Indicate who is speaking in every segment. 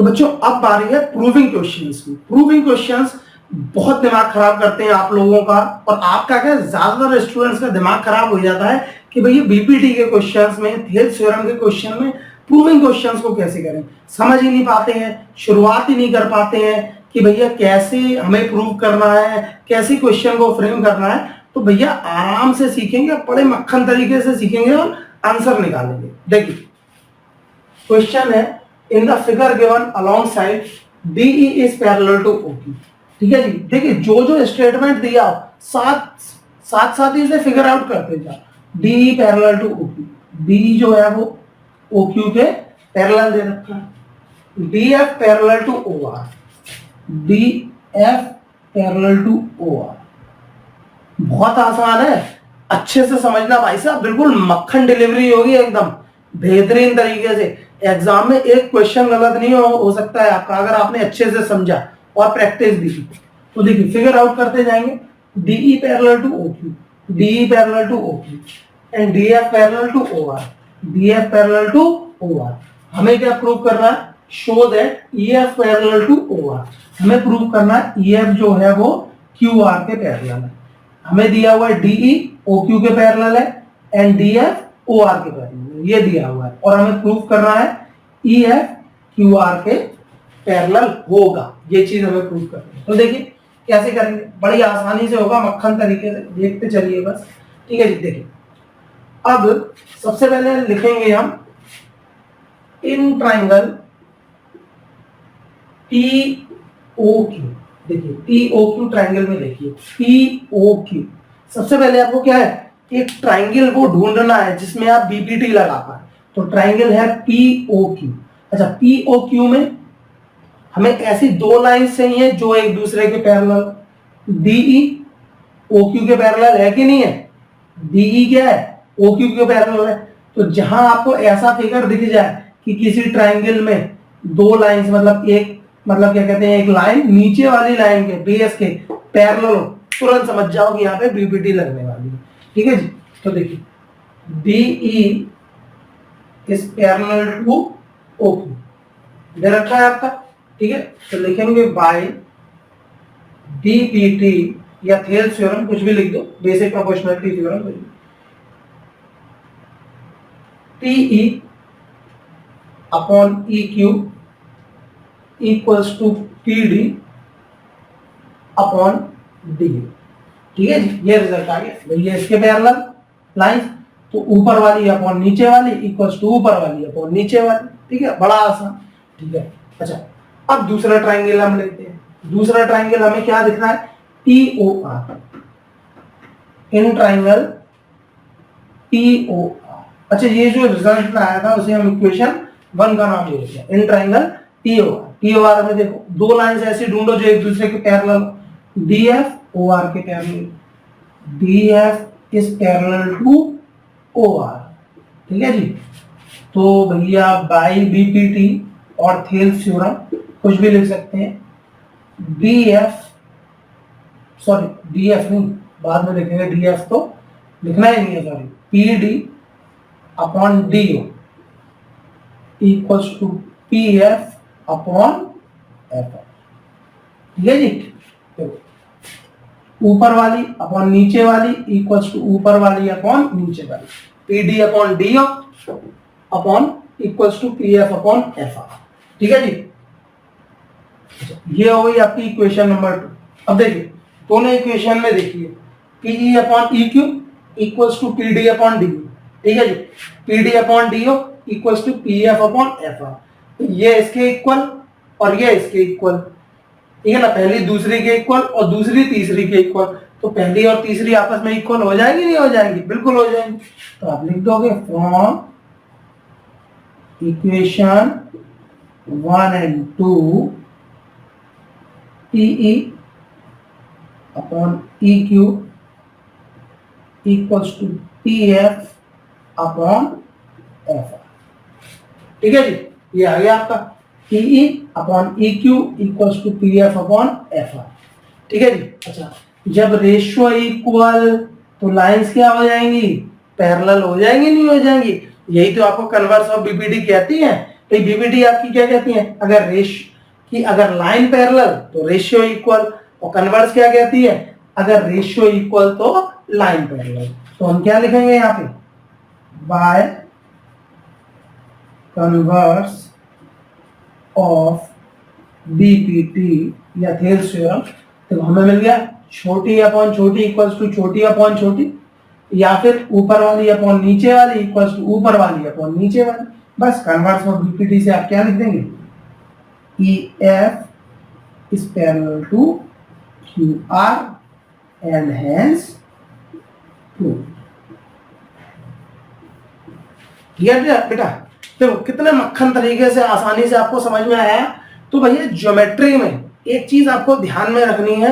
Speaker 1: बच्चों अब बारी है प्रूविंग क्वेश्चंस की। प्रूविंग क्वेश्चंस बहुत दिमाग खराब करते हैं आप लोगों का, और आपका क्या ज्यादातर स्टूडेंट्स का दिमाग खराब हो जाता है कि भैया बीपीटी के क्वेश्चंस में, थेल्स थ्योरम के क्वेश्चन में प्रूविंग क्वेश्चंस को कैसे करें, समझ ही नहीं पाते हैं, शुरुआत ही नहीं कर पाते हैं कि भैया कैसे हमें प्रूव करना है, कैसे क्वेश्चन को फ्रेम करना है। तो भैया आराम से सीखेंगे, बड़े मक्खन तरीके से सीखेंगे और आंसर निकालेंगे। देखिए क्वेश्चन है, in the figure given along side DE is parallel to OQ। ठीक है जी, देखिए जो जो स्टेटमेंट दिया साथ साथ ही इसे फिगर आउट करते जा। DE parallel to OQ, DE जो है वो OQ के पैरेलल दे रखा है। DF parallel to OR, DF parallel to OR। बहुत आसान है, अच्छे से समझना भाई साहब, बिल्कुल मक्खन डिलीवरी होगी एकदम बेहतरीन तरीके से। एग्जाम में एक क्वेश्चन गलत नहीं हो सकता है आपका, अगर आपने अच्छे से समझा और प्रैक्टिस दी। तो देखिए फिगर आउट करते जाएंगे। DE parallel to OQ, DE parallel to OQ and DF parallel to OR, DF parallel to OR। हमें क्या प्रूव करना है? Show that EF parallel to OR। हमें प्रूव करना है EF जो है वो QR के पैरेलल है। हमें दिया हुआ है DE OQ के पैरेलल है एंड DF OR के पैरेलल, ये दिया हुआ है, और हमें प्रूव करना है EF QR के पैरेलल होगा। ये चीज हमें प्रूव करनी है। तो देखिए कैसे करेंगे, बड़ी आसानी से होगा, मक्खन तरीके से, देखते चलिए बस। ठीक है जी, देखिए अब सबसे पहले लिखेंगे हम इन ट्राइंगल POQ। देखिए POQ ट्राइंगल में देखिए POQ, सबसे पहले आपको क्या है, एक ट्राइंगल को ढूंढना है जिसमें आप बीपीटी लगा पाए। तो ट्राइंगल है POQ। अच्छा, POQ में हमें ऐसी दो लाइंस चाहिए जो एक दूसरे के पैरेलल। DE OQ के पैरेलल है कि नहीं है? DE क्या है? OQ के पैरेलल है। तो जहां आपको ऐसा फिगर दिख जाए कि किसी ट्राइंगल में दो लाइंस, मतलब क्या कहते हैं, एक लाइन नीचे वाली लाइन के बेस के पैरेलल, तुरंत समझ जाओ कि यहाँ पे बीपीटी लगने वाली है। ठीक है जी, तो देखिए DE is parallel to OQ दे रखा है आपका। ठीक है, तो लिखेंगे बाय BPT या थेल्स थ्योरम, कुछ भी लिख दो, basic proportionality theorem. TE upon EQ equals to PD upon DE। ठीक है जी, ये रिजल्ट आ गया भैया। इसके पैरेलल लाइंस, तो ऊपर वाली अपॉन नीचे वाली इक्वल्स टू ऊपर वाली अपॉन नीचे वाली। ठीक है, बड़ा आसान। ठीक है, अच्छा अब दूसरा ट्राइंगल हम लेते हैं। दूसरा ट्राइंगल हमें क्या दिखना है? POR। In triangle POR। अच्छा, ये जो रिजल्ट आया था उसे हम इक्वेशन 1 का नाम दे देते हैं, इन ट्राइंगल POR। POR में देखो दो लाइंस ऐसी ढूंढो जो एक दूसरे के पैरेलल, DF OR के parallel, DF is parallel to OR। ठीक है जी, तो भैया बाय BPT और थेल्स थ्योरम, कुछ भी लिख सकते हैं। DF नहीं, बाद में लिखेंगे, DF तो लिखना ही नहीं है, sorry, PD upon DO equals to PF upon FR। ठीक है जी, ऊपर वाली अपॉन नीचे वाली इक्वल्स टू ऊपर वाली अपॉन नीचे वाली, PD upon DO upon equals to PF upon FR। ठीक है जी, ये हो गई आपकी इक्वेशन नंबर 2। अब देखिए दोनों इक्वेशन में देखिए PE upon EQ equals to PD upon DO। ठीक है जी, PD upon DO equals to PF upon FR। ये इसके इक्वल और ये इसके इक्वल, ठीक है ना, पहली दूसरी के इक्वल और दूसरी तीसरी के इक्वल। तो पहली और तीसरी आपस में इक्वल हो जाएंगी, नहीं हो जाएंगी? बिल्कुल हो जाएंगी। तो आप लिख दोगे from equation 1 and 2 PE upon EQ equals to PF upon FR। ठीक है जी, ये आ गया आपका PE upon EQ equals to PF upon FR। ठीक है जी, अच्छा जब रेशियो इक्वल तो लाइंस क्या हो जाएंगी? पैरेलल हो जाएंगी, नहीं हो जाएंगी? यही तो आपको कन्वर्स ऑफ बीपीटी कहती है तो बीपीटी आपकी क्या कहती है, अगर अगर लाइन पैरेलल तो रेशियो इक्वल, और कन्वर्स क्या कहती है, अगर रेशियो इक्वल तो लाइन पैरेलल। तो हम क्या लिखेंगे यहाँ पे, बाय कन्वर्स ऑफ बीपीटी या थेल्स थ्योरम। तो हमें मिल गया छोटी अपॉन छोटी इक्वल्स टू छोटी अपॉन छोटी, या फिर ऊपर वाली अपॉन नीचे वाली इक्वल्स टू ऊपर वाली अपॉन नीचे वाली। बस कन्वर्स ऑफ बीपीटी से आप क्या लिख देंगे, E F is parallel to Q R and hence prove. बेटा देखो कितने मक्खन तरीके से आसानी से आपको समझ में आया। तो भैया ज्योमेट्री में एक चीज आपको ध्यान में रखनी है,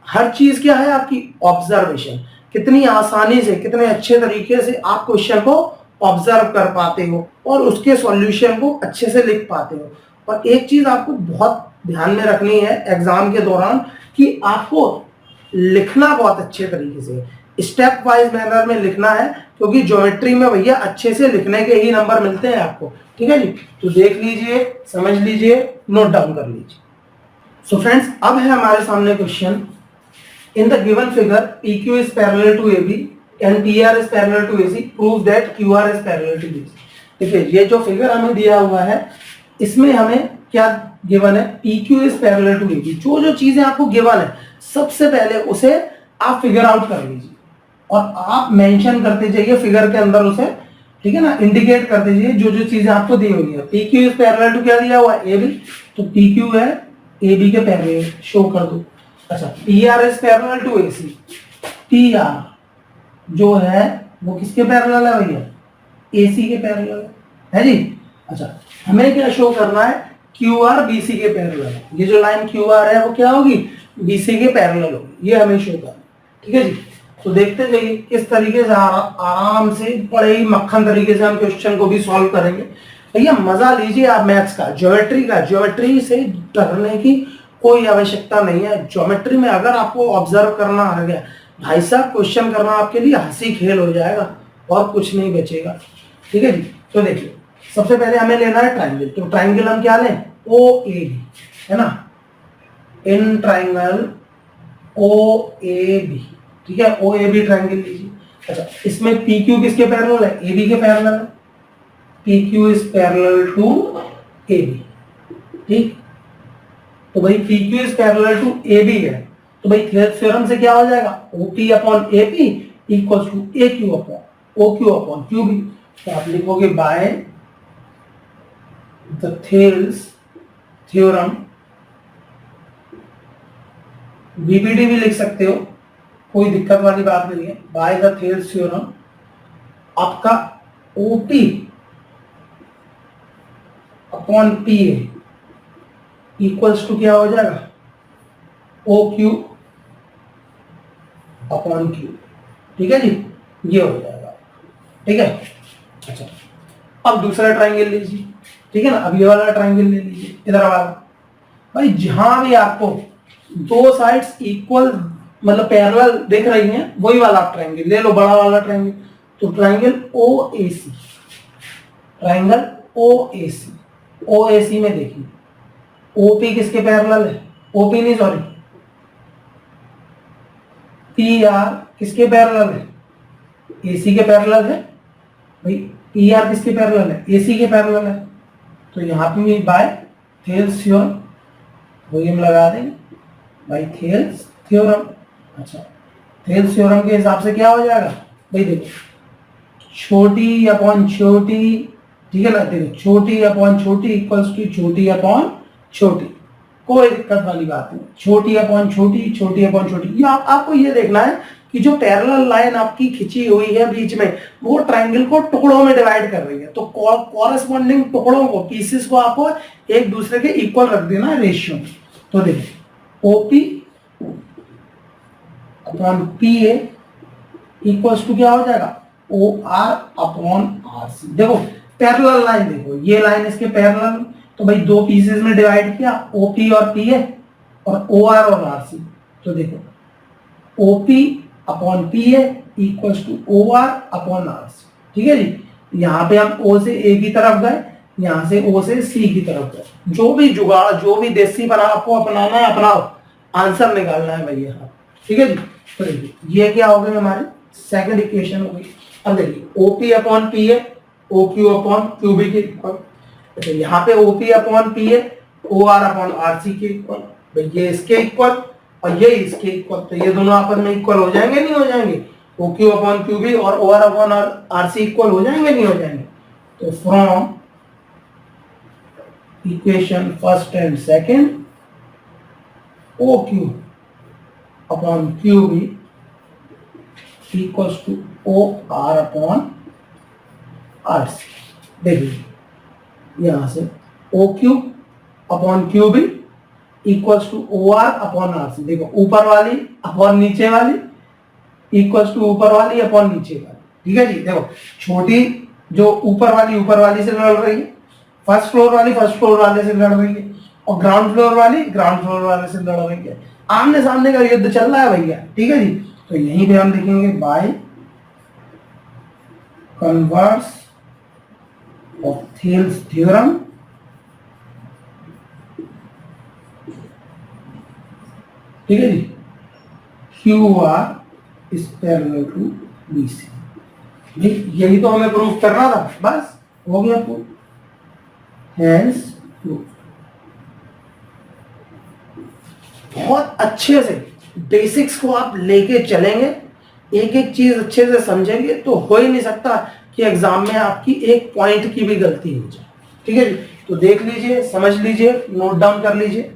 Speaker 1: हर चीज क्या है आपकी ऑब्जर्वेशन, कितनी आसानी से कितने अच्छे तरीके से आप क्वेश्चन को ऑब्जर्व कर पाते हो और उसके सॉल्यूशन को अच्छे से लिख पाते हो। और एक चीज आपको बहुत ध्यान में रखनी है एग्जाम के दौरान कि आपको लिखना बहुत अच्छे तरीके से, स्टेप वाइज मैनर में लिखना है, क्योंकि ज्योमेट्री में भैया अच्छे से लिखने के ही नंबर मिलते हैं आपको। ठीक है जी, तो देख लीजिए, समझ लीजिए, नोट डाउन कर लीजिए। सो फ्रेंड्स, अब है हमारे सामने question, in the given figure PQ is parallel to AB and PR is parallel to AC, prove that QR is parallel to BC। देखिए ये जो फिगर हमें दिया हुआ है इसमें हमें क्या गिवन है, PQ is parallel to AB। जो जो चीजें आपको गिवन है सबसे पहले उसे आप फिगर आउट कर लीजिए और आप मेंशन करते जाइए फिगर के अंदर उसे, ठीक है ना, इंडिकेट कर दीजिए जो जो चीजें आपको दी हुई है। PQ इज पैरेलल टू क्या दिया हुआ है, AB, तो PQ है AB के पैरेलल, शो कर दो। अच्छा, PR is parallel to AC, PR जो है वो किसके पैरेलल है भैया, AC के पैरेलल है जी। अच्छा, हमें क्या शो करना है, QR BC के पैरेलल है, ये जो लाइन QR है वो क्या होगी, BC के पैरेलल होगी, ये हमें शो करना है। ठीक है जी, तो देखते जाइए किस तरीके से आराम से बड़े ही मक्खन तरीके से हम क्वेश्चन को भी सॉल्व करेंगे। भैया मजा लीजिए आप मैथ्स का, ज्योमेट्री से डरने की कोई आवश्यकता नहीं है। ज्योमेट्री में अगर आपको ऑब्जर्व करना आ गया भाई साहब, क्वेश्चन करना आपके लिए हंसी खेल हो जाएगा और कुछ नहीं बचेगा। ठीक है जी, तो देखिए सबसे पहले हमें लेना है ट्राइंगल, तो ट्राइंगल हम क्या लें, OAB, है ना, इन ट्राइंगल OAB, ठीक है, OAB ट्राइंगल लीजिए। अच्छा, इसमें PQ किसके पैरेलल है, AB के पैरेलल है, PQ is parallel to AB। ठीक, तो भाई PQ is parallel to AB है, तो भाई थेल्स थ्योरम से क्या हो जाएगा, OP upon AP equals to AQ upon OQ upon QB। तो आप लिखोगे by the Thales theorem, BPD भी लिख सकते हो, कोई दिक्कत वाली बात नहीं है, बाय द थेल्स थ्योरम आपका OP upon PA equals to क्या हो जाएगा, OQ अपॉन Q। ठीक है जी, ये हो जाएगा। ठीक है, अच्छा अब दूसरा ट्राइंगल लीजिए, ठीक है ना, अब ये वाला ट्राइंगल ले लीजिए, इधर वाला। भाई जहां भी आपको दो साइड्स इक्वल मतलब पैरेलल दिख रही हैं वही वाला आप ट्राइंगल ले लो, बड़ा वाला ट्राइंगल। तो triangle OAC, triangle OAC, OAC में देखिए OP किसके पैरेलल है, OP नहीं सॉरी, PR किसके पैरेलल है, AC के पैरेलल है। भाई PR किसके पैरेलल है, AC के पैरेलल है, तो यहाँ पे भी बाय थेल्स थ्योरम वही हम लगा देंगे, बाय थेल्स थ्योरम। अच्छा, थेल्स थ्योरम के हिसाब से क्या हो जाएगा, भाई देखो छोटी अपॉन छोटी, ठीक है ना, देखो छोटी अपॉन छोटी इक्वल्स टू छोटी अपॉन छोटी, कोई दिक्कत वाली बात नहीं, छोटी अपॉन छोटी, छोटी अपॉन छोटी। ये आपको ये देखना है कि जो पैरेलल लाइन आपकी खिंची हुई है बीच में वो ट्राइंगल को टुकड़ों में डिवाइड कर रही है, तो कॉरेस्पॉन्डिंग टुकड़ों को, पीसेस को आपको एक दूसरे के इक्वल रख देना है रेशियो में। तो देखिए OP upon PA equals to क्या हो जाएगा, OR अपॉन RC। देखो पैरेलल लाइन, देखो ये लाइन इसके पैरेलल, तो भाई दो पीसेस में डिवाइड किया, OP और PA और OR और RC। तो देखो OP upon PA equals to OR upon RC। ठीक है जी, यहाँ पे हम O से A की तरफ गए, यहाँ से ओ से सी की तरफ है। जो भी जुगाड़, जो भी देसी बना आपको अपनाना है अपनाओ, आंसर निकालना है भैया। ठीक है जी। तो देखिए ये क्या हो गई हमारी सेकंड इक्वेशन हो गई। अब देखिए ओपी अपॉन पी है O Q upon Q B के इक्वल। तो यहाँ पे ओपी अपॉन पी है O R upon R C के इक्वल। भाई ये इसके इक्वल और ये इसके इक्वल, तो ये दोनों आपस में इक्वल हो जाएंगे नहीं हो जाएंगे? O Q upon Q B और O R upon R C equal हो जाएंगे नहीं हो जाएंगे? तो from equation first and second O Q upon Q B equals to O R upon R C. देखिए यहां से O Q upon Q B equals to O R upon R C. देखो ऊपर वाली अपॉन नीचे वाली इक्वल्स टू ऊपर वाली अपॉन नीचे वाली। ठीक है जी। देखो छोटी जो ऊपर वाली से लड़ रही है, फर्स्ट फ्लोर वाली फर्स्ट फ्लोर वाले से लड़ रही है, और ग्राउंड फ्लोर वाली ग्राउंड फ्लोर वाले से लड़ रही है। आमने सामने का युद्ध चल रहा है भैया। ठीक है जी। तो यहीं पे हम लिखेंगे by converse of Thales theorem ठीक है जी, Q R is parallel to B C. यही तो हमें प्रूफ करना था, बस हो गया प्रूफ। Hence proof. बहुत अच्छे से बेसिक्स को आप लेके चलेंगे, एक एक चीज अच्छे से समझेंगे तो हो ही नहीं सकता कि एग्जाम में आपकी एक पॉइंट की भी गलती हो जाए। ठीक है जी। तो देख लीजिए, समझ लीजिए, नोट डाउन कर लीजिए।